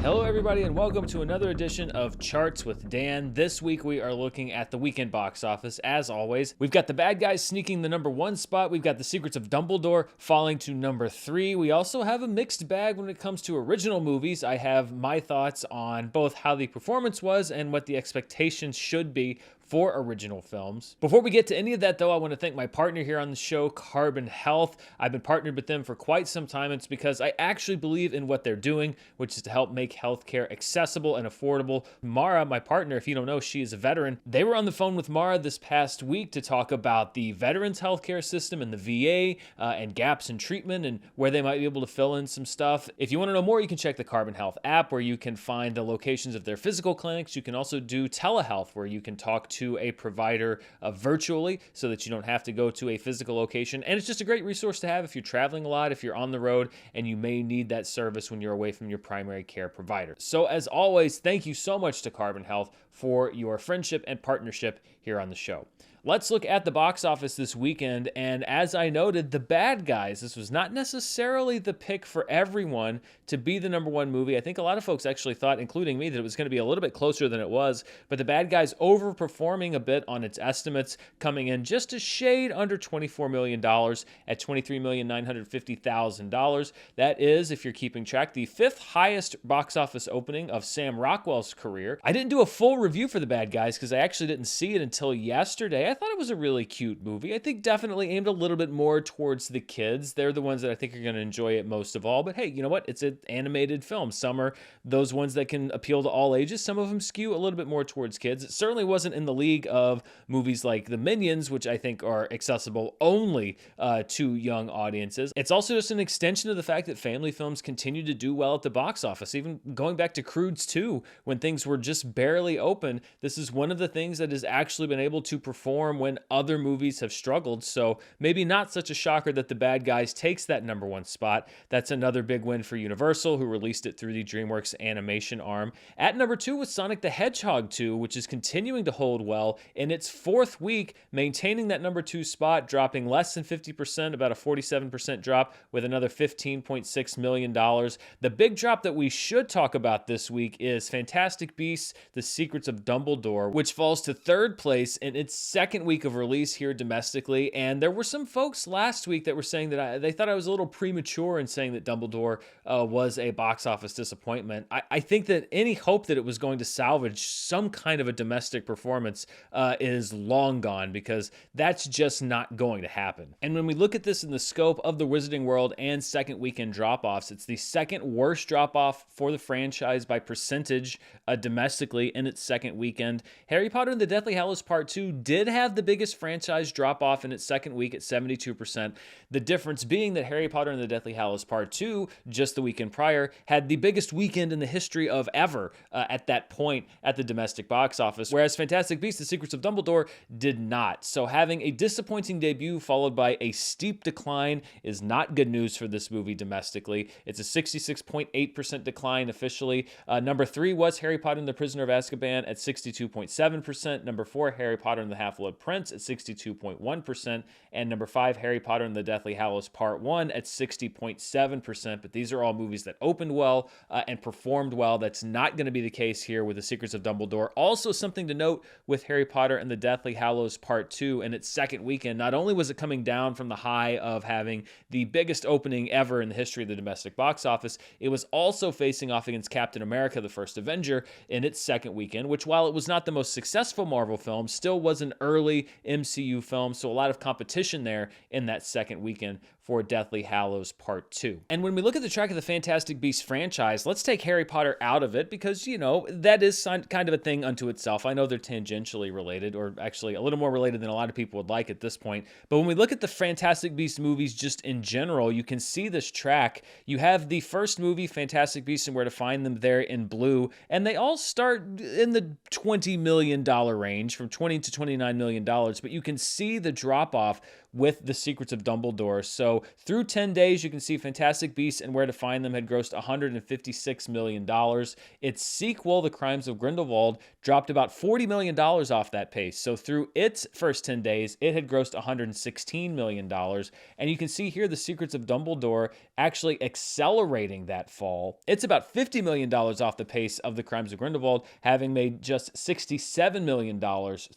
Hello everybody and welcome to another edition of Charts with Dan. This week we are looking at the weekend box office. As always, we've got The Bad Guys sneaking the number 1 spot. We've got The Secrets of Dumbledore falling to number 3. We also have a mixed bag when it comes to original movies. I have my thoughts on both how the performance was and what the expectations should be for original films. Before we get to any of that though, I want to thank my partner here on the show, Carbon Health. I've been partnered with them for quite some time. It's because I actually believe in what they're doing, which is to help make healthcare accessible and affordable. Mara, my partner, if you don't know, she is a veteran. They were on the phone with Mara this past week to talk about the veterans healthcare system and the VA and gaps in treatment and where they might be able to fill in some stuff. If you want to know more, you can check the Carbon Health app where you can find the locations of their physical clinics. You can also do telehealth where you can talk to a provider virtually so that you don't have to go to a physical location. And it's just a great resource to have if you're traveling a lot, if you're on the road, and you may need that service when you're away from your primary care provider. So as always, thank you so much to Carbon Health for your friendship and partnership here on the show. Let's look at the box office this weekend, and as I noted, The Bad Guys, this was not necessarily the pick for everyone to be the number 1 movie. I think a lot of folks actually thought, including me, that it was going to be a little bit closer than it was, but The Bad Guys overperforming a bit on its estimates, coming in just a shade under $24 million at $23,950,000. That is, if you're keeping track, the 5th highest box office opening of Sam Rockwell's career. I didn't do a full review for The Bad Guys because I actually didn't see it until yesterday. I thought it was a really cute movie. I think definitely aimed a little bit more towards the kids. They're the ones that I think are going to enjoy it most of all. But hey, you know what? It's an animated film. Some are those ones that can appeal to all ages. Some of them skew a little bit more towards kids. It certainly wasn't in the league of movies like The Minions, which I think are accessible only to young audiences. It's also just an extension of the fact that family films continue to do well at the box office. Even going back to Croods 2, when things were just barely open, this is one of the things that has actually been able to perform when other movies have struggled. So maybe not such a shocker that The Bad Guys takes that number 1 spot. That's another big win for Universal, who released it through the DreamWorks animation arm. At number 2 was Sonic the Hedgehog 2, which is continuing to hold well in its 4th week, maintaining that number 2 spot, dropping less than 50%, about a 47% drop, with another $15.6 million. The big drop that we should talk about this week is Fantastic Beasts: The Secrets of Dumbledore, which falls to 3rd place in its 2nd week of release here domestically. And there were some folks last week that were saying that they thought I was a little premature in saying that Dumbledore was a box office disappointment. I think that any hope that it was going to salvage some kind of a domestic performance is long gone, because that's just not going to happen. And when we look at this in the scope of the Wizarding World and 2nd weekend drop-offs, it's the 2nd worst drop-off for the franchise by percentage domestically in its 2nd weekend. Harry Potter and the Deathly Hallows Part 2 did have the biggest franchise drop-off in its 2nd week at 72%. The difference being that Harry Potter and the Deathly Hallows Part 2, just the weekend prior, had the biggest weekend in the history of ever at that point at the domestic box office, whereas Fantastic Beasts: The Secrets of Dumbledore did not. So having a disappointing debut followed by a steep decline is not good news for this movie domestically. It's a 66.8% decline officially. Number 3 was Harry Potter and the Prisoner of Azkaban at 62.7%. Number 4, Harry Potter and the Half-Blood Prince at 62.1%, and number 5, Harry Potter and the Deathly Hallows Part 1 at 60.7%. But these are all movies that opened well and performed well. That's not going to be the case here with The Secrets of Dumbledore. Also, something to note with Harry Potter and the Deathly Hallows Part 2 in its 2nd weekend, not only was it coming down from the high of having the biggest opening ever in the history of the domestic box office, it was also facing off against Captain America: The First Avenger in its 2nd weekend, which, while it was not the most successful Marvel film, still was an early MCU film, so a lot of competition there in that 2nd weekend for Deathly Hallows Part 2. And when we look at the track of the Fantastic Beasts franchise, let's take Harry Potter out of it because, you know, that is kind of a thing unto itself. I know they're tangentially related, or actually a little more related than a lot of people would like at this point. But when we look at the Fantastic Beasts movies just in general, you can see this track. You have the first movie, Fantastic Beasts and Where to Find Them, there in blue, and they all start in the $20 million range, from $20 to $29 million. But you can see the drop-off with The Secrets of Dumbledore. So through 10 days, you can see Fantastic Beasts and Where to Find Them had grossed $156 million. Its sequel, The Crimes of Grindelwald, dropped about $40 million off that pace. So through its first 10 days, it had grossed $116 million. And you can see here The Secrets of Dumbledore actually accelerating that fall. It's about $50 million off the pace of The Crimes of Grindelwald, having made just $67 million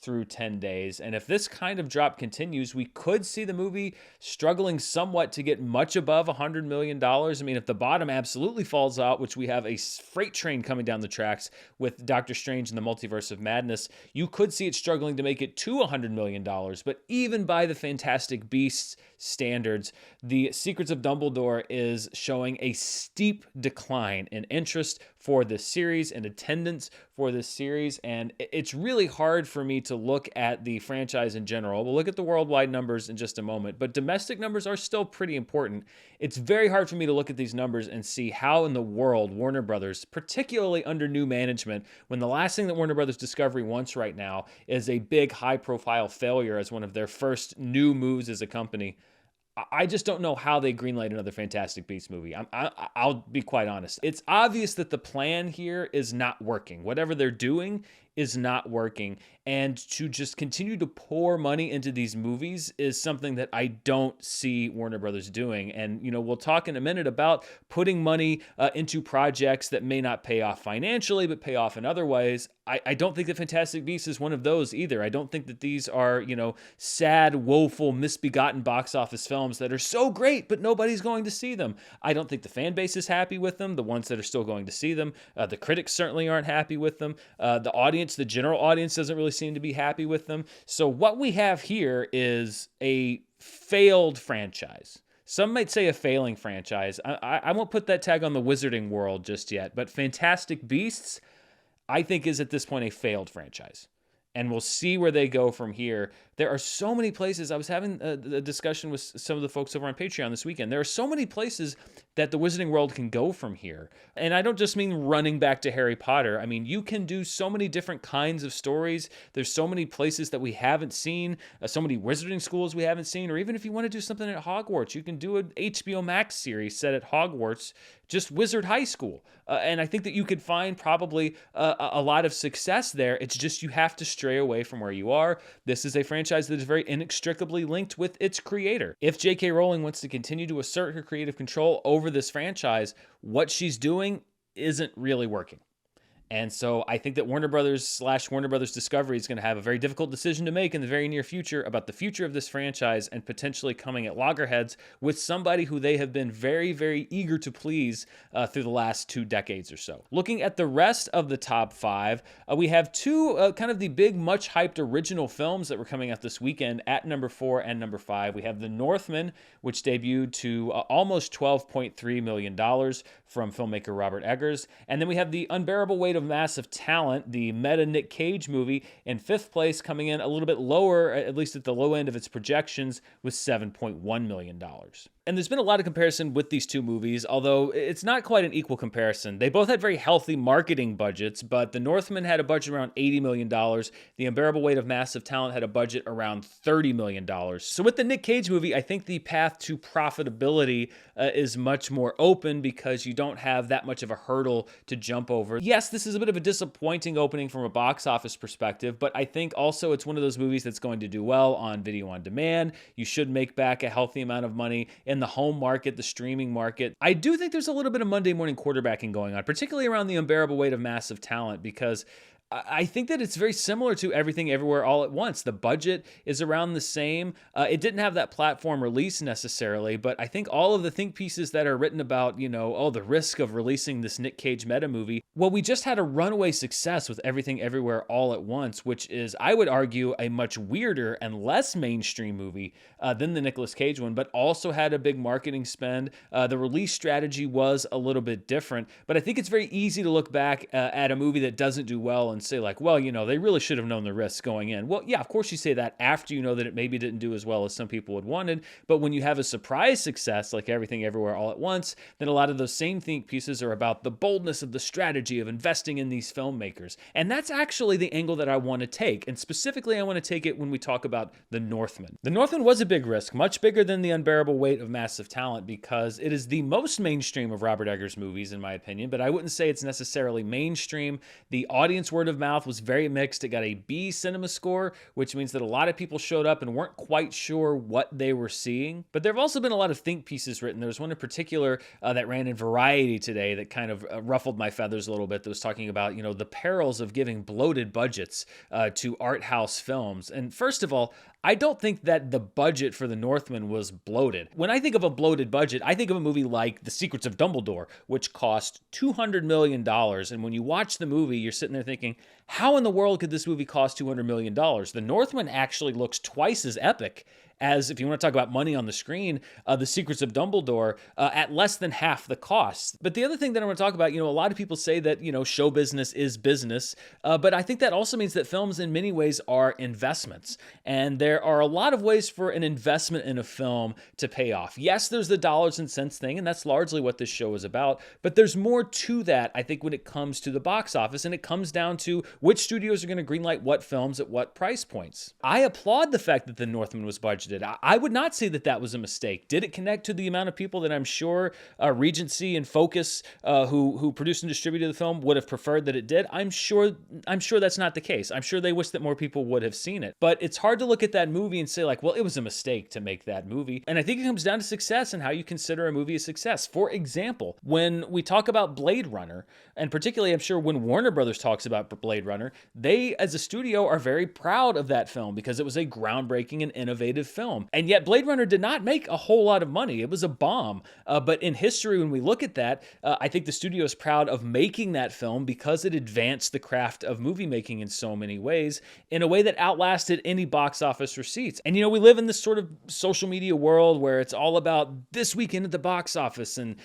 through 10 days. And if this kind of drop continues, we could see the movie struggling somewhat to get much above $100 million. I mean, if the bottom absolutely falls out, which we have a freight train coming down the tracks with Doctor Strange and the Multiverse of Madness, you could see it struggling to make it to $100 million. But even by the Fantastic Beasts standards, The Secrets of Dumbledore is showing a steep decline in interest for this series and attendance for this series. And it's really hard for me to look at the franchise in general. We'll look at the worldwide numbers in just a moment, but domestic numbers are still pretty important. It's very hard for me to look at these numbers and see how in the world Warner Brothers, particularly under new management, when the last thing that Warner Brothers Discovery wants right now is a big high-profile failure as one of their first new moves as a company. I just don't know how they greenlight another Fantastic Beasts movie. I'll be quite honest. It's obvious that the plan here is not working. Whatever they're doing is not working. And to just continue to pour money into these movies is something that I don't see Warner Brothers doing. And, we'll talk in a minute about putting money into projects that may not pay off financially, but pay off in other ways. I don't think that Fantastic Beasts is one of those either. I don't think that these are, sad, woeful, misbegotten box office films that are so great, but nobody's going to see them. I don't think the fan base is happy with them, the ones that are still going to see them. The critics certainly aren't happy with them. The audience, the general audience, doesn't really seem to be happy with them. So what we have here is a failed franchise. Some might say a failing franchise. I won't put that tag on the Wizarding World just yet, but Fantastic Beasts, I think, is at this point a failed franchise. And we'll see where they go from here. There are so many places. I was having a discussion with some of the folks over on Patreon this weekend. There are so many places that the Wizarding World can go from here. And I don't just mean running back to Harry Potter. I mean, you can do so many different kinds of stories. There's so many places that we haven't seen, so many wizarding schools we haven't seen, or even if you want to do something at Hogwarts, you can do an HBO Max series set at Hogwarts, just Wizard High School. And I think that you could find probably a lot of success there. It's just you have to stray away from where you are. This is a franchise that is very inextricably linked with its creator. If J.K. Rowling wants to continue to assert her creative control over this franchise, what she's doing isn't really working. And so I think that Warner Brothers / Warner Brothers Discovery is going to have a very difficult decision to make in the very near future about the future of this franchise and potentially coming at loggerheads with somebody who they have been very, very eager to please through the last 2 decades or so. Looking at the rest of the top 5, we have 2 kind of the big, much hyped original films that were coming out this weekend at number 4 and number 5. We have The Northman, which debuted to almost $12.3 million from filmmaker Robert Eggers. And then we have The Unbearable Weight of Massive Talent, the meta Nick Cage movie, in 5th place, coming in a little bit lower, at least at the low end of its projections, with $7.1 million. And there's been a lot of comparison with these 2 movies, although it's not quite an equal comparison. They both had very healthy marketing budgets, but The Northman had a budget around $80 million. The Unbearable Weight of Massive Talent had a budget around $30 million. So with the Nick Cage movie, I think the path to profitability is much more open because you don't have that much of a hurdle to jump over. Yes, this is a bit of a disappointing opening from a box office perspective, but I think also it's one of those movies that's going to do well on video on demand. You should make back a healthy amount of money in the home market, the streaming market. I do think there's a little bit of Monday morning quarterbacking going on, particularly around The Unbearable Weight of Massive Talent, because I think that it's very similar to Everything Everywhere All at Once. The budget is around the same. It didn't have that platform release necessarily, but I think all of the think pieces that are written about, the risk of releasing this Nick Cage meta movie, well, we just had a runaway success with Everything Everywhere All at Once, which is, I would argue, a much weirder and less mainstream movie than the Nicolas Cage one, but also had a big marketing spend. The release strategy was a little bit different, but I think it's very easy to look back at a movie that doesn't do well and say like, well, they really should have known the risks going in. Well, yeah, of course you say that after you know that it maybe didn't do as well as some people had wanted. But when you have a surprise success like Everything Everywhere All at Once, then a lot of those same think pieces are about the boldness of the strategy of investing in these filmmakers. And that's actually the angle that I want to take. And specifically, I want to take it when we talk about The Northman. The Northman was a big risk, much bigger than The Unbearable Weight of Massive Talent, because it is the most mainstream of Robert Eggers' movies, in my opinion, but I wouldn't say it's necessarily mainstream. The audience word of mouth was very mixed. It got a B cinema score, which means that a lot of people showed up and weren't quite sure what they were seeing. But there have also been a lot of think pieces written. There was one in particular that ran in Variety today that kind of ruffled my feathers a little bit, that was talking about, the perils of giving bloated budgets to art house films. And first of all, I don't think that the budget for The Northman was bloated. When I think of a bloated budget, I think of a movie like The Secrets of Dumbledore, which cost $200 million. And when you watch the movie, you're sitting there thinking, how in the world could this movie cost $200 million? The Northman actually looks twice as epic as, if you want to talk about money on the screen, The Secrets of Dumbledore at less than half the cost. But the other thing that I want to talk about, a lot of people say that, show business is business, but I think that also means that films in many ways are investments. And there are a lot of ways for an investment in a film to pay off. Yes, there's the dollars and cents thing, and that's largely what this show is about, but there's more to that, I think, when it comes to the box office, and it comes down to which studios are going to greenlight what films at what price points. I applaud the fact that The Northman was budgeted. I would not say that that was a mistake. Did it connect to the amount of people that I'm sure Regency and Focus, who produced and distributed the film, would have preferred that it did? I'm sure that's not the case. I'm sure they wish that more people would have seen it. But it's hard to look at that movie and say like, well, it was a mistake to make that movie. And I think it comes down to success and how you consider a movie a success. For example, when we talk about Blade Runner, and particularly I'm sure when Warner Brothers talks about Blade Runner, they as a studio are very proud of that film because it was a groundbreaking and innovative film. And yet Blade Runner did not make a whole lot of money. It was a bomb. But in history, when we look at that, I think the studio is proud of making that film because it advanced the craft of movie making in so many ways, in a way that outlasted any box office receipts. And we live in this sort of social media world where it's all about this weekend at the box office and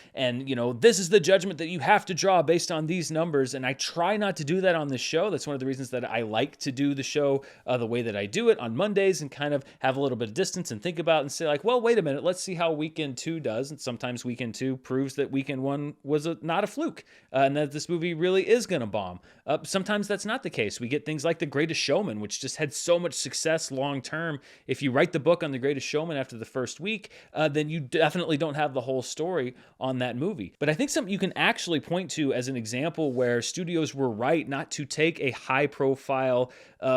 this is the judgment that you have to draw based on these numbers. And I try not to do that on this show. That's one of the reasons that I like to do the show the way that I do it on Mondays, and kind of have a little bit of distance and think about and say like, well, wait a minute, let's see how weekend 2 does. And sometimes weekend 2 proves that weekend 1 was not a fluke, and that this movie really is going to bomb. Sometimes that's not the case. We get things like The Greatest Showman, which just had so much success long term. If you write the book on The Greatest Showman after the first week, then you definitely don't have the whole story on that movie. But I think something you can actually point to as an example where studios were right not to take a high profile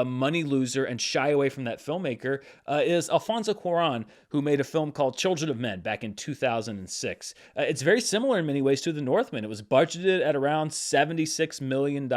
money loser and shy away from that filmmaker is Alfonso Cuarón, who made a film called Children of Men back in 2006. It's very similar in many ways to The Northman. It was budgeted at around $76 million.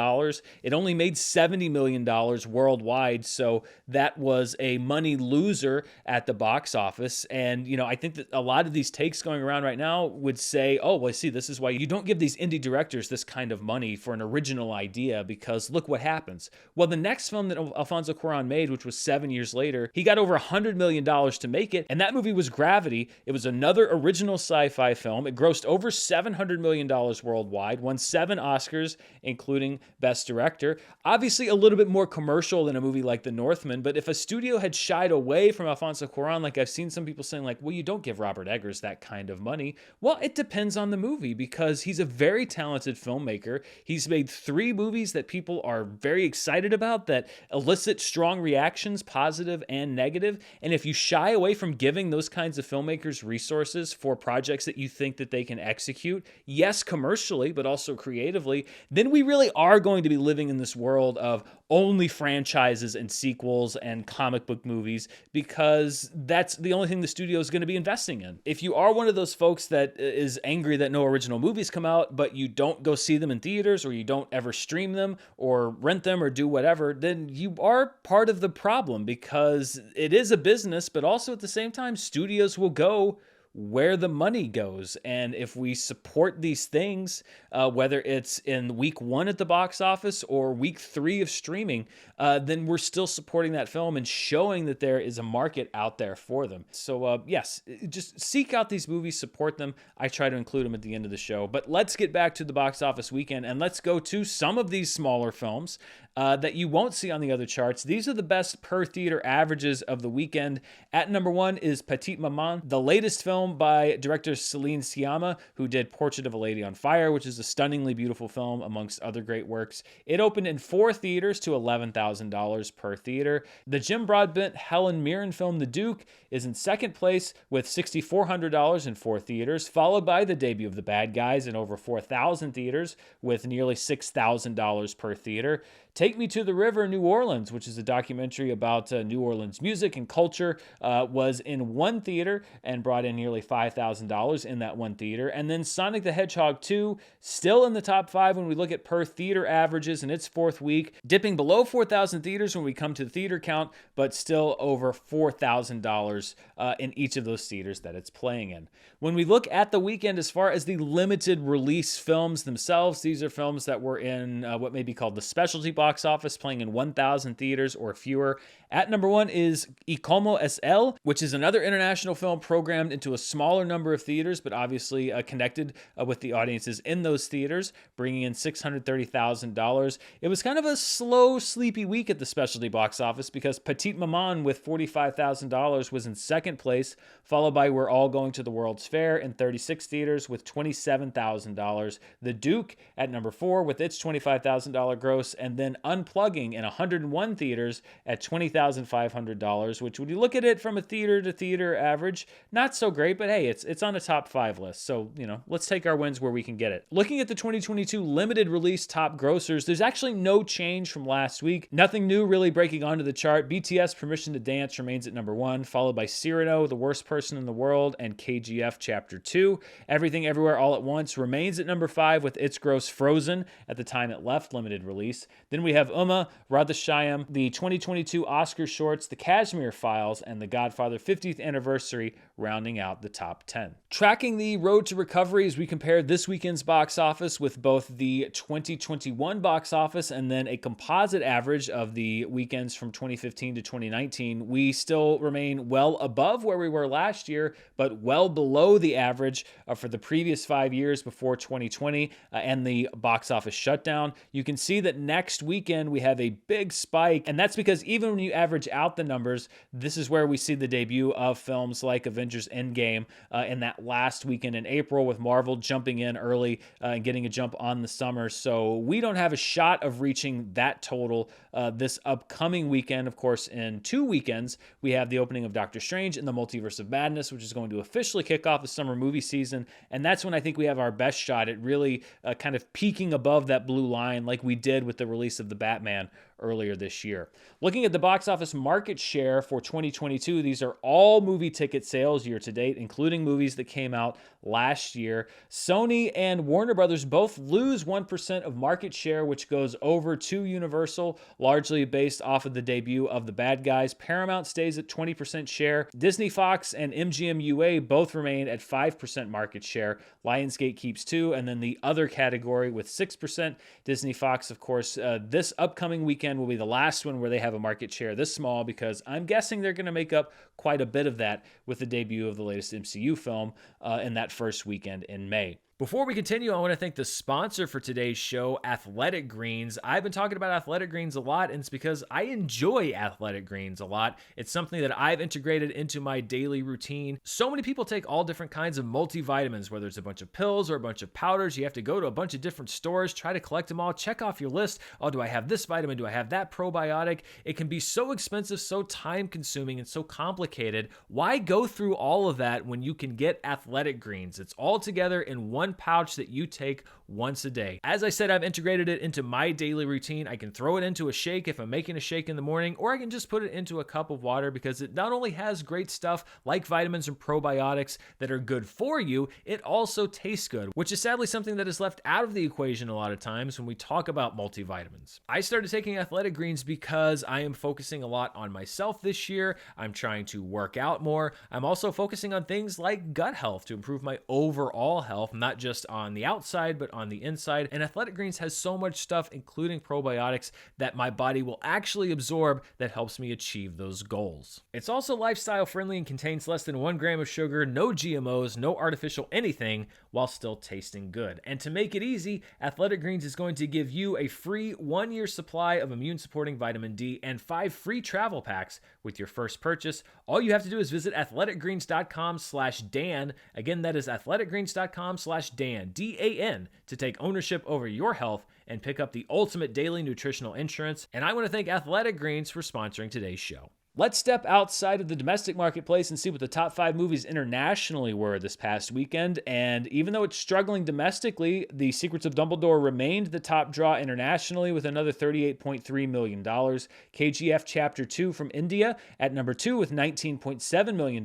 It only made $70 million worldwide, so that was a money loser at the box office. And, I think that a lot of these takes going around right now would say, oh, well, see, this is why you don't give these indie directors this kind of money for an original idea, because look what happens. Well, the next film that Alfonso Cuarón made, which was 7 years later, he got over $100 million to make it, and that movie was Gravity. It was another original sci-fi film. It grossed over $700 million worldwide, won 7 Oscars, including Best Director. Obviously a little bit more commercial than a movie like The Northman, but if a studio had shied away from Alfonso Cuarón, like I've seen some people saying like, well, you don't give Robert Eggers that kind of money. Well, it depends on the movie, because he's a very talented filmmaker. He's made 3 movies that people are very excited about, that elicit strong reactions, positive and negative. And if you shy away from giving those kinds of filmmakers resources for projects that you think that they can execute, yes, commercially, but also creatively, then we really are going to be living in this world of only franchises and sequels and comic book movies, because that's the only thing the studio is going to be investing in. If you are one of those folks that is angry that no original movies come out, but you don't go see them in theaters, or you don't ever stream them or rent them or do whatever, then you are part of the problem, because it is a business, but also at the same time, studios will go where the money goes. And if we support these things, whether it's in week 1 at the box office or week 3 of streaming, then we're still supporting that film and showing that there is a market out there for them. So yes, just seek out these movies, support them. I try to include them at the end of the show. But let's get back to the box office weekend, and let's go to some of these smaller films that you won't see on the other charts. These are the best per theater averages of the weekend. At number 1 is Petite Maman, the latest film by director Celine Sciamma, who did Portrait of a Lady on Fire, which is a stunningly beautiful film amongst other great works. It opened in 4 theaters to $11,000 per theater. The Jim Broadbent Helen Mirren film The Duke is in second place with $6,400 in 4 theaters, followed by the debut of The Bad Guys in over 4,000 theaters with nearly $6,000 per theater. Take Me to the River, New Orleans, which is a documentary about New Orleans music and culture, was in 1 theater and brought in nearly $5,000 in that 1 theater. And then Sonic the Hedgehog 2, still in the top 5 when we look at per theater averages in its 4th week, dipping below 4,000 theaters when we come to the theater count, but still over $4,000 in each of those theaters that it's playing in. When we look at the weekend as far as the limited release films themselves, these are films that were in what may be called the specialty box office, playing in 1,000 theaters or fewer. At number 1 is Y Como Es Él, which is another international film programmed into a smaller number of theaters, but obviously connected with the audiences in those theaters, bringing in $630,000. It was kind of a slow, sleepy week at the specialty box office because Petite Maman with $45,000 was in second place, followed by We're All Going to the World's Fair in 36 theaters with $27,000. The Duke at number 4 with its $25,000 gross, and then Unplugging in 101 theaters at $20,500, which when you look at it from a theater to theater average, not so great, but hey, it's on a top 5 list. So, let's take our wins where we can get it. Looking at the 2022 limited release top grossers, there's actually no change from last week. Nothing new really breaking onto the chart. BTS Permission to Dance remains at number 1, followed by Cyrano, The Worst Person in the World, and KGF Chapter 2. Everything Everywhere All at Once remains at number 5 with its gross frozen at the time it left limited release. Then we have Radhashyam, the 2022 Oscar shorts, The Kashmir Files, and The Godfather 50th Anniversary rounding out the top 10. Tracking the road to recovery as we compare this weekend's box office with both the 2021 box office and then a composite average of the weekends from 2015 to 2019, we still remain well above where we were last year, but well below the average for the previous 5 years before 2020 and the box office shutdown. You can see that next weekend we have a big spike, and that's because even when you average out the numbers, this is where we see the debut of films like Avengers Endgame in that last weekend in April, with Marvel jumping in early and getting a jump on the summer. So we don't have a shot of reaching that total this upcoming weekend. Of course, in 2 weekends, we have the opening of Doctor Strange in the Multiverse of Madness, which is going to officially kick off the summer movie season. And that's when I think we have our best shot at really kind of peaking above that blue line like we did with the release of The Batman earlier this year. Looking at the box office market share for 2022, these are all movie ticket sales year to date, including movies that came out last year. Sony and Warner Brothers both lose 1% of market share, which goes over to Universal, largely based off of the debut of The Bad Guys. Paramount stays at 20% share. Disney, Fox, and MGM UA both remain at 5% market share. Lionsgate keeps 2%, and then the other category with 6%. Disney, Fox, of course, this upcoming weekend will be the last one where they have a market share this small, because I'm guessing they're going to make up quite a bit of that with the debut of the latest MCU film in that first weekend in May. Before we continue, I want to thank the sponsor for today's show, Athletic Greens. I've been talking about Athletic Greens a lot, and it's because I enjoy Athletic Greens a lot. It's something that I've integrated into my daily routine. So many people take all different kinds of multivitamins, whether it's a bunch of pills or a bunch of powders. You have to go to a bunch of different stores, try to collect them all, check off your list. Oh, do I have this vitamin? Do I have that probiotic? It can be so expensive, so time-consuming, and so complicated. Why go through all of that when you can get Athletic Greens? It's all together in one pouch that you take once a day. As I said, I've integrated it into my daily routine. I can throw it into a shake if I'm making a shake in the morning, or I can just put it into a cup of water, because it not only has great stuff like vitamins and probiotics that are good for you, it also tastes good, which is sadly something that is left out of the equation a lot of times when we talk about multivitamins. I started taking Athletic Greens because I am focusing a lot on myself this year. I'm trying to work out more. I'm also focusing on things like gut health to improve my overall health, not just on the outside, but on the inside. And Athletic Greens has so much stuff, including probiotics, that my body will actually absorb that helps me achieve those goals. It's also lifestyle friendly and contains less than 1 gram of sugar, no GMOs, no artificial anything, while still tasting good. And to make it easy, Athletic Greens is going to give you a free 1-year supply of immune-supporting vitamin D and 5 free travel packs with your first purchase. All you have to do is visit athleticgreens.com/Dan. Again, that is athleticgreens.com/Dan, D-A-N, to take ownership over your health and pick up the ultimate daily nutritional insurance. And I want to thank Athletic Greens for sponsoring today's show. Let's step outside of the domestic marketplace and see what the top 5 movies internationally were this past weekend. And even though it's struggling domestically, The Secrets of Dumbledore remained the top draw internationally with another $38.3 million. KGF Chapter 2 from India at number 2 with $19.7 million.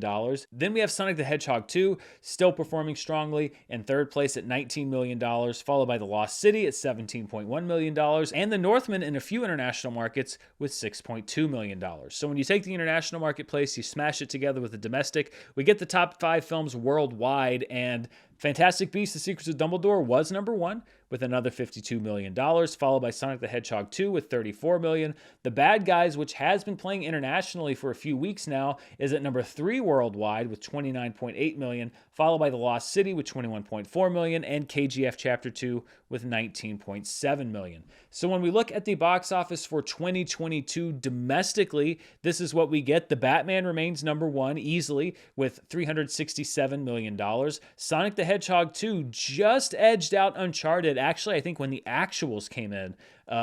Then we have Sonic the Hedgehog 2 still performing strongly in third place at $19 million, followed by The Lost City at $17.1 million, and The Northman in a few international markets with $6.2 million. So when you take the international marketplace, you smash it together with the domestic, we get the top 5 films worldwide, and Fantastic Beasts: The Secrets of Dumbledore was number 1 with another $52 million, followed by Sonic the Hedgehog 2 with $34 million. The Bad Guys, which has been playing internationally for a few weeks now, is at number 3 worldwide with $29.8 million, followed by The Lost City with $21.4 million, and KGF Chapter 2 with $19.7 million. So when we look at the box office for 2022 domestically, this is what we get. The Batman remains number 1 easily with $367 million. Sonic the Hedgehog 2 just edged out Uncharted. Actually, I think when the actuals came in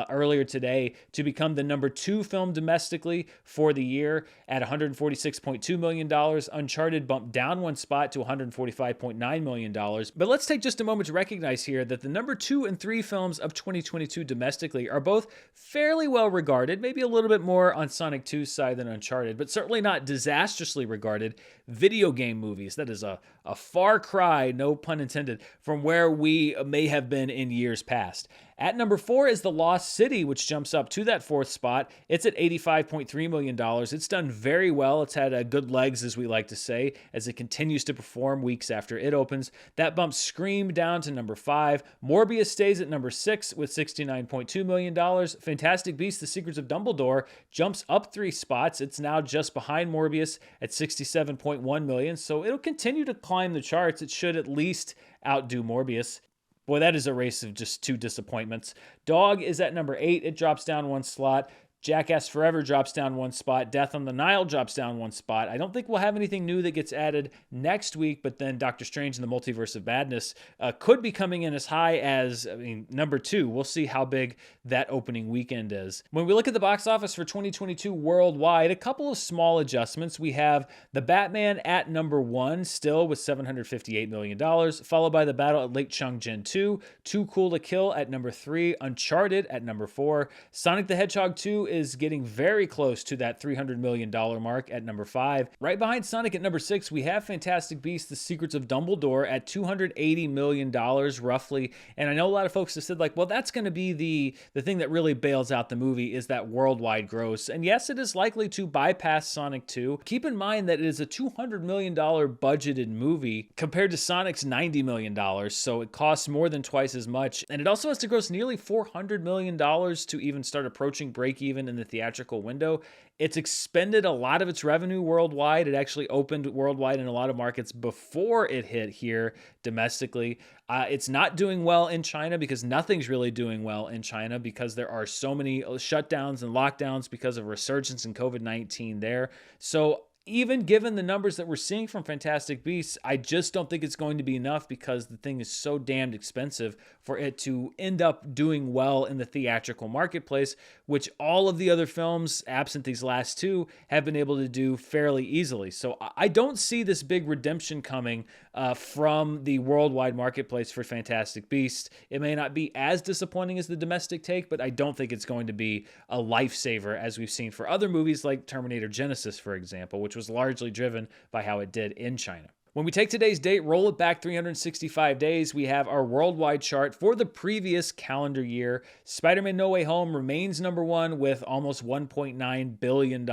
earlier today, to become the number 2 film domestically for the year at $146.2 million. Uncharted bumped down 1 spot to $145.9 million. But let's take just a moment to recognize here that the number 2 and 3 films of 2022 domestically are both fairly well regarded, maybe a little bit more on Sonic 2's side than Uncharted, but certainly not disastrously regarded video game movies. That is a far cry, no pun intended, from where we may have been in years past. At number 4 is The Lost City, which jumps up to that 4th spot. It's at $85.3 million. It's done very well. It's had good legs, as we like to say, as it continues to perform weeks after it opens. That bumps Scream down to number 5. Morbius stays at number 6 with $69.2 million. Fantastic Beasts: The Secrets Dumbledore jumps up 3 spots. It's now just behind Morbius at $67.1 million, so it'll continue to climb the charts. It should at least outdo Morbius. Boy, that is a race of just 2 disappointments. Dog is at number 8. It drops down 1 slot. Jackass Forever drops down 1 spot. Death on the Nile drops down 1 spot. I don't think we'll have anything new that gets added next week, but then Doctor Strange and the Multiverse of Madness could be coming in as high as, number 2. We'll see how big that opening weekend is. When we look at the box office for 2022 worldwide, a couple of small adjustments. We have The Batman at number 1, still with $758 million, followed by The Battle at Lake Changjin 2, Too Cool to Kill at number 3, Uncharted at number 4, Sonic the Hedgehog 2 is getting very close to that $300 million mark at number 5. Right behind Sonic at number 6, we have Fantastic Beasts: The Secrets of Dumbledore at $280 million roughly. And I know a lot of folks have said, well, that's going to be the thing that really bails out the movie is that worldwide gross. And yes, it is likely to bypass Sonic 2. Keep in mind that it is a $200 million budgeted movie compared to Sonic's $90 million. So it costs more than twice as much. And it also has to gross nearly $400 million to even start approaching break even in the theatrical window. It's expended a lot of its revenue worldwide. It actually opened worldwide in a lot of markets before it hit here domestically. It's not doing well in China because nothing's really doing well in China because there are so many shutdowns and lockdowns because of resurgence in COVID-19 there. So even given the numbers that we're seeing from Fantastic Beasts, I just don't think it's going to be enough because the thing is so damned expensive for it to end up doing well in the theatrical marketplace, which all of the other films, absent these last 2, have been able to do fairly easily. So I don't see this big redemption coming from the worldwide marketplace for Fantastic Beasts. It may not be as disappointing as the domestic take, but I don't think it's going to be a lifesaver as we've seen for other movies like Terminator Genisys, for example, which was largely driven by how it did in China. When we take today's date, roll it back 365 days, we have our worldwide chart for the previous calendar year. Spider-Man No Way Home remains number one with almost $1.9 billion.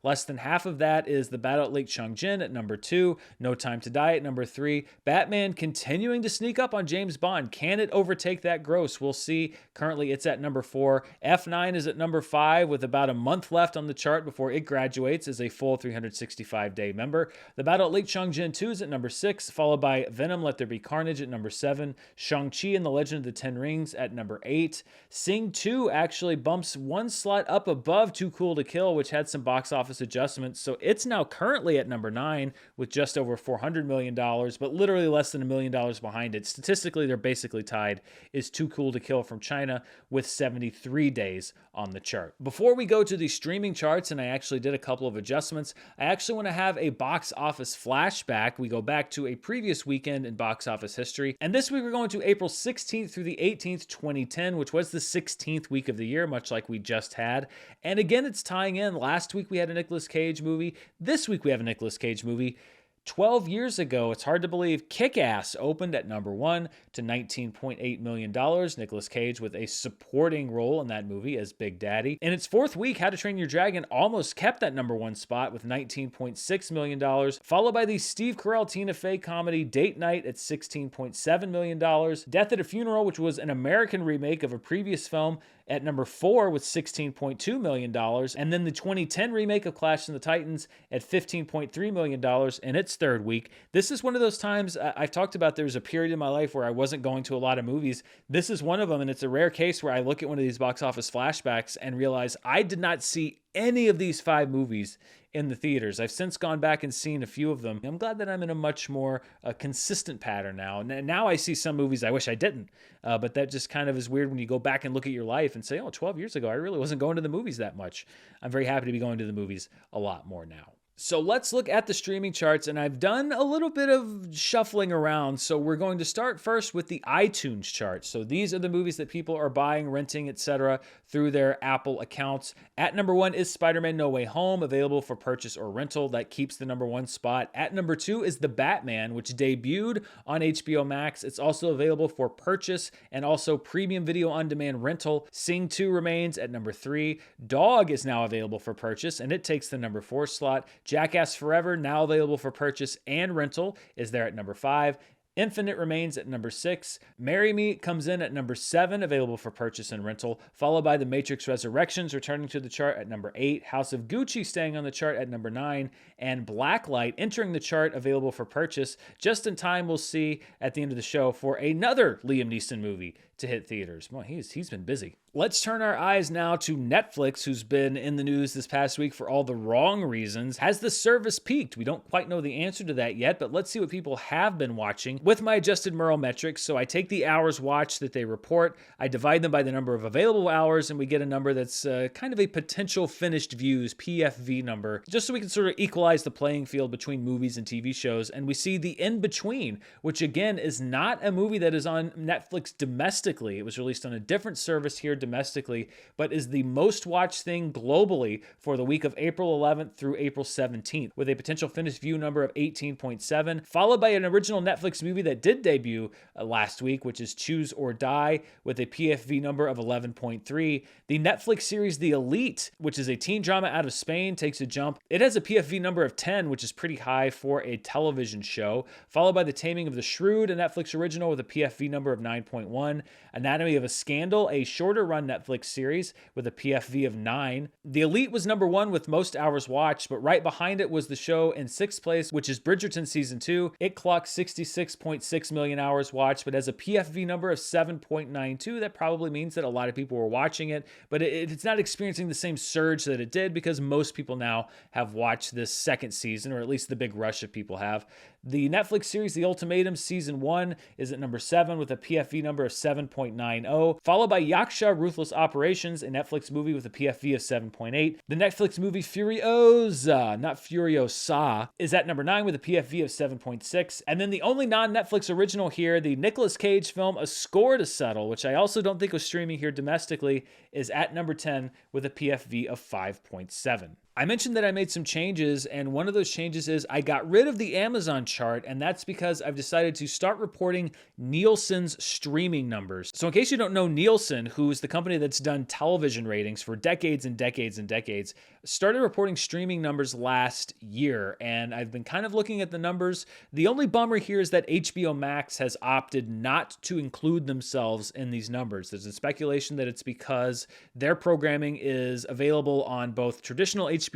Less than half of that is The Battle at Lake Changjin at number 2, No Time to Die at number 3. Batman continuing to sneak up on James Bond. Can it overtake that gross? We'll see. Currently, it's at number 4. F9 is at number 5 with about a month left on the chart before it graduates as a full 365-day member. The Battle at Lake Changjin 2 is at number 6, followed by Venom Let There Be Carnage at number 7, Shang-Chi and the Legend of the Ten Rings at number 8. Sing 2 actually bumps one slot up above Too Cool to Kill, which had some box office adjustments, so it's now currently at number 9 with just over $400 million, but literally less than $1 million behind it. Statistically, they're basically tied, is Too Cool to Kill from China with 73 days on the chart. Before we go to the streaming charts, and I actually did a couple of adjustments, I actually want to have a box office flashback. We go back to a previous weekend in box office history, and this week we're going to April 16th through the 18th, 2010, which was the 16th week of the year, much like we just had. And again, it's tying in. Last week we had a Nicolas Cage movie. This week we have a Nicolas Cage movie. 12 years ago, it's hard to believe, Kick-Ass opened at number 1 to $19.8 million. Nicolas Cage with a supporting role in that movie as Big Daddy. In its fourth week, How to Train Your Dragon almost kept that number 1 spot with $19.6 million, followed by the Steve Carell Tina Fey comedy Date Night at $16.7 million. Death at a Funeral, which was an American remake of a previous film, at number 4 with $16.2 million. And then the 2010 remake of Clash of the Titans at $15.3 million in its third week. This is one of those times I've talked about. There was a period in my life where I wasn't going to a lot of movies. This is one of them, and it's a rare case where I look at one of these box office flashbacks and realize I did not see any of these 5 movies in the theaters. I've since gone back and seen a few of them. I'm glad that I'm in a much more consistent pattern now. Now I see some movies I wish I didn't, but that just kind of is weird when you go back and look at your life and say, oh, 12 years ago, I really wasn't going to the movies that much. I'm very happy to be going to the movies a lot more now. So let's look at the streaming charts, and I've done a little bit of shuffling around. So we're going to start first with the iTunes chart. So these are the movies that people are buying, renting, etc. through their Apple accounts. At number 1 is Spider-Man No Way Home, available for purchase or rental. That keeps the number 1 spot. At number 2 is The Batman, which debuted on HBO Max. It's also available for purchase and also premium video on demand rental. Sing 2 remains at number 3. Dog is now available for purchase, and it takes the number 4 slot. Jackass Forever, now available for purchase and rental, is there at number 5. Infinite remains at number 6. Marry Me comes in at number 7, available for purchase and rental, followed by The Matrix Resurrections returning to the chart at number 8. House of Gucci staying on the chart at number 9. And Blacklight entering the chart, available for purchase. Just in time, we'll see at the end of the show for another Liam Neeson movie to hit theaters. Well, he's been busy. Let's turn our eyes now to Netflix, who's been in the news this past week for all the wrong reasons. Has the service peaked? We don't quite know the answer to that yet, but let's see what people have been watching with my adjusted Murrell metrics. So I take the hours watched that they report, I divide them by the number of available hours, and we get a number that's kind of a potential finished views, PFV number, just so we can sort of equalize the playing field between movies and TV shows. And we see the In Between, which again is not a movie that is on Netflix domestically. It was released on a different service here domestically, but is the most watched thing globally for the week of April 11th through April 17th, with a potential finished view number of 18.7, followed by an original Netflix movie that did debut last week, which is Choose or Die, with a PFV number of 11.3. The Netflix series The Elite, which is a teen drama out of Spain, takes a jump. It has a PFV number of 10, which is pretty high for a television show, followed by The Taming of the Shrew, a Netflix original with a PFV number of 9.1. Anatomy of a Scandal, a shorter run Netflix series with a PFV of 9. The Elite was number 1 with most hours watched, but right behind it was the show in 6th place, which is Bridgerton Season 2. It clocked 66.6 million hours watched, but has a PFV number of 7.92. That probably means that a lot of people were watching it, but it's not experiencing the same surge that it did because most people now have watched this second season, or at least the big rush of people have. The Netflix series The Ultimatum Season 1 is at number 7 with a PFV number of 7.90, followed by Yaksha Ruthless Operations, a Netflix movie with a PFV of 7.8. The Netflix movie Furiosa, not Furiosa, is at number 9 with a PFV of 7.6. And then the only non-Netflix original here, the Nicolas Cage film A Score to Settle, which I also don't think was streaming here domestically, is at number 10 with a PFV of 5.7. I mentioned that I made some changes, and one of those changes is I got rid of the Amazon chart, and that's because I've decided to start reporting Nielsen's streaming numbers. So in case you don't know, Nielsen, who's the company that's done television ratings for decades and decades and decades, started reporting streaming numbers last year, and I've been kind of looking at the numbers. The only bummer here is that HBO Max has opted not to include themselves in these numbers. There's a speculation that it's because their programming is available on both traditional HBO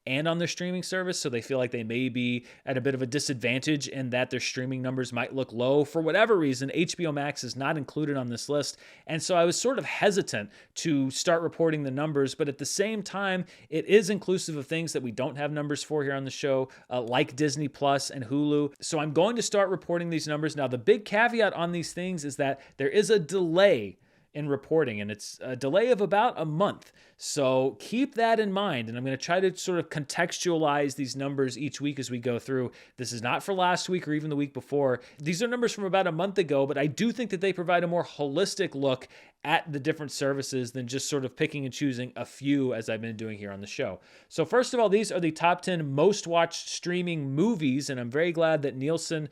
and on their streaming service, so they feel like they may be at a bit of a disadvantage in that their streaming numbers might look low. For whatever reason, HBO Max is not included on this list, and so I was sort of hesitant to start reporting the numbers, but at the same time, it is inclusive of things that we don't have numbers for here on the show, like Disney Plus and Hulu. So I'm going to start reporting these numbers. Now, the big caveat on these things is that there is a delay in reporting, and it's a delay of about a month. So keep that in mind, and I'm going to try to sort of contextualize these numbers each week as we go through. This is not for last week or even the week before. These are numbers from about a month ago, but I do think that they provide a more holistic look at the different services than just sort of picking and choosing a few as I've been doing here on the show. So first of all, these are the top 10 most watched streaming movies, and I'm very glad that Nielsen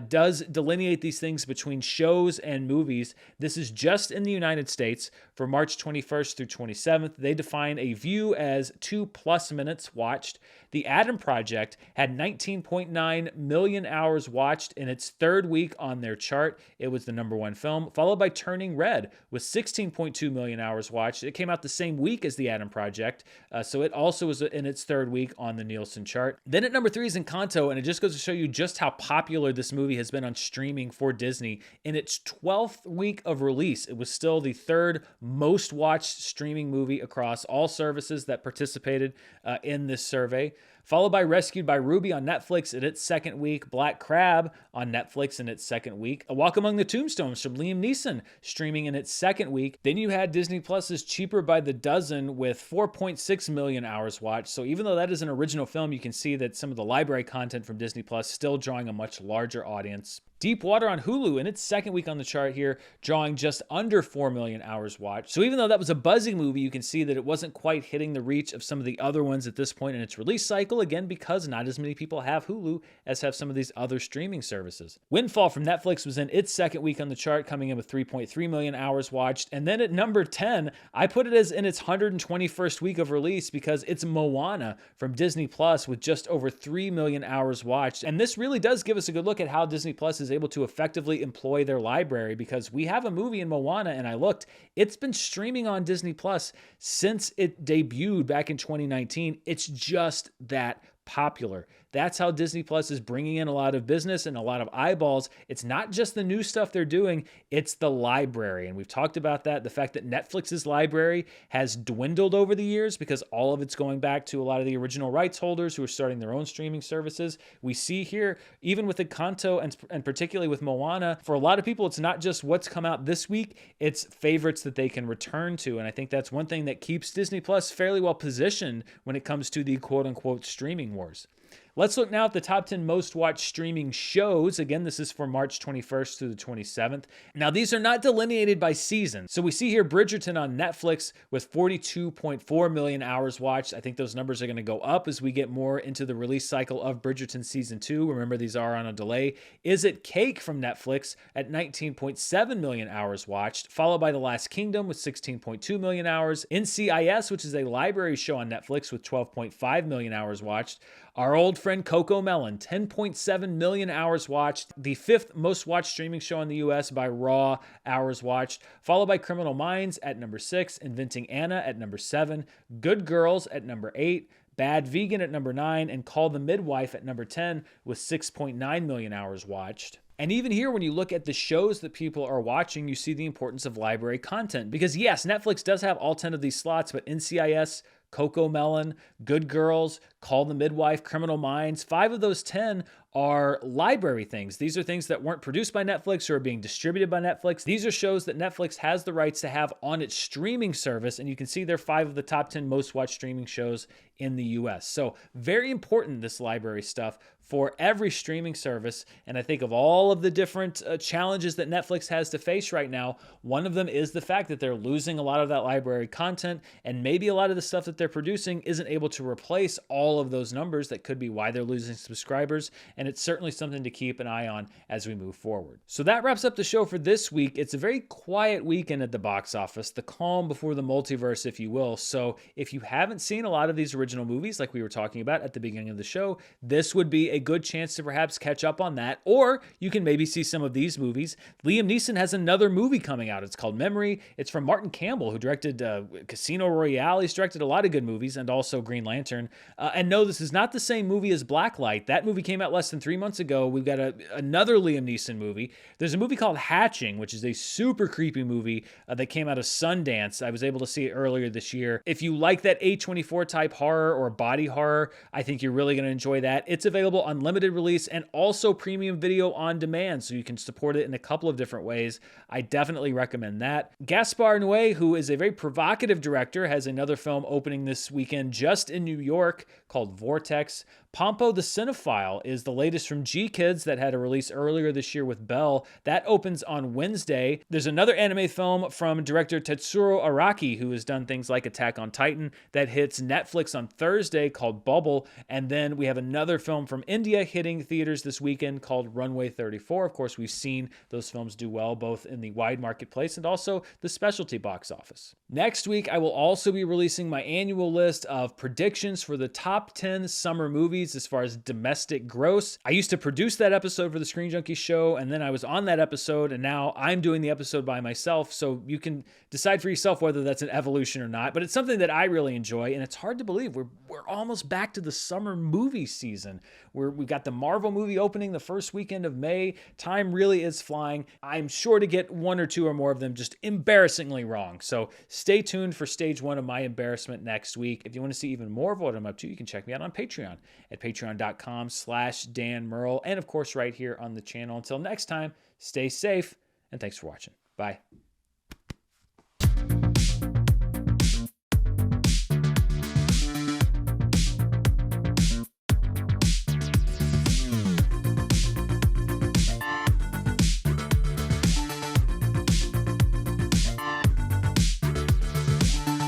does delineate these things between shows and movies. This is just in the United States for March 21st through 27th. They define a view as 2+ minutes watched. The Adam Project had 19.9 million hours watched in its third week on their chart. It was the number one film, followed by Turning Red with 16.2 million hours watched. It came out the same week as the Adam Project, so it also was in its third week on the Nielsen chart. Then at number 3 is Encanto, and it just goes to show you just how popular this movie has been on streaming for Disney. In its 12th week of release, it was still the third most watched streaming movie across all services that participated in this survey. Followed by Rescued by Ruby on Netflix in its second week, Black Crab on Netflix in its second week, A Walk Among the Tombstones from Liam Neeson streaming in its second week. Then you had Disney Plus's Cheaper by the Dozen with 4.6 million hours watched. So even though that is an original film, you can see that some of the library content from Disney Plus still drawing a much larger audience. Deep Water on Hulu in its second week on the chart here, drawing just under 4 million hours watched. So even though that was a buzzing movie, you can see that it wasn't quite hitting the reach of some of the other ones at this point in its release cycle, again, because not as many people have Hulu as have some of these other streaming services. Windfall from Netflix was in its second week on the chart, coming in with 3.3 million hours watched. And then at number 10, I put it as in its 121st week of release because it's Moana from Disney Plus with just over 3 million hours watched. And this really does give us a good look at how Disney Plus is able to effectively employ their library, because we have a movie in Moana, and I looked, it's been streaming on Disney Plus since it debuted back in 2019. It's just that popular. That's how Disney Plus is bringing in a lot of business and a lot of eyeballs. It's not just the new stuff they're doing, it's the library. And we've talked about that, the fact that Netflix's library has dwindled over the years because all of it's going back to a lot of the original rights holders who are starting their own streaming services. We see here, even with Encanto and particularly with Moana, for a lot of people, it's not just what's come out this week, it's favorites that they can return to. And I think that's one thing that keeps Disney Plus fairly well positioned when it comes to the quote-unquote streaming wars. Let's look now at the top 10 most watched streaming shows. Again, this is for March 21st through the 27th. Now, these are not delineated by season. So we see here Bridgerton on Netflix with 42.4 million hours watched. I think those numbers are going to go up as we get more into the release cycle of Bridgerton Season 2. Remember, these are on a delay. Is It Cake from Netflix at 19.7 million hours watched, followed by The Last Kingdom with 16.2 million hours. NCIS, which is a library show on Netflix with 12.5 million hours watched. Our old friend Coco Melon, 10.7 million hours watched, the 5th most watched streaming show in the US by raw hours watched, followed by Criminal Minds at number 6, Inventing Anna at number 7, Good Girls at number 8, Bad Vegan at number 9, and Call the Midwife at number 10 with 6.9 million hours watched. And even here, when you look at the shows that people are watching, you see the importance of library content. Because yes, Netflix does have all 10 of these slots, but NCIS, Coco Melon, Good Girls, Call the Midwife, Criminal Minds, 5 of those 10 are library things. These are things that weren't produced by Netflix or are being distributed by Netflix. These are shows that Netflix has the rights to have on its streaming service, and you can see they're 5 of the top 10 most watched streaming shows in the US. So very important, this library stuff, for every streaming service. And I think of all of the different challenges that Netflix has to face right now, one of them is the fact that they're losing a lot of that library content, and maybe a lot of the stuff that they're producing isn't able to replace all of those numbers. That could be why they're losing subscribers, and it's certainly something to keep an eye on as we move forward. So that wraps up the show for this week. It's a very quiet weekend at the box office, the calm before the multiverse, if you will. So if you haven't seen a lot of these original movies like we were talking about at the beginning of the show, this would be a good chance to perhaps catch up on that, or you can maybe see some of these movies. Liam Neeson has another movie coming out. It's called Memory. It's from Martin Campbell, who directed Casino Royale. He's directed a lot of good movies, and also Green Lantern. And no, this is not the same movie as Blacklight. That movie came out less than 3 months ago. We've got another Liam Neeson movie. There's a movie called Hatching, which is a super creepy movie that came out of Sundance. I was able to see it earlier this year. If you like that A24 type horror or body horror, I think you're really going to enjoy that. It's available on limited release and also premium video on demand, so you can support it in a couple of different ways. I definitely recommend that. Gaspar Noé, who is a very provocative director, has another film opening this weekend just in New York called Vortex. Pompo the Cinephile is the latest from G-Kids that had a release earlier this year with Belle. That opens on Wednesday. There's another anime film from director Tetsuro Araki, who has done things like Attack on Titan, that hits Netflix on Thursday called Bubble. And then we have another film from India hitting theaters this weekend called Runway 34. Of course, we've seen those films do well both in the wide marketplace and also the specialty box office. Next week, I will also be releasing my annual list of predictions for the top 10 summer movies as far as domestic gross. I used to produce that episode for the Screen Junkie show, and then I was on that episode, and now I'm doing the episode by myself, so you can decide for yourself whether that's an evolution or not, but it's something that I really enjoy, and it's hard to believe we're almost back to the summer movie season. We've got the Marvel movie opening the first weekend of May. Time really is flying. I'm sure to get one or two or more of them just embarrassingly wrong, so stay tuned for stage 1 of my embarrassment next week. If you want to see even more of what I'm up to, you can check me out on Patreon at patreon.com/Dan Murrell, and of course right here on the channel. Until next time, stay safe, and thanks for watching. Bye.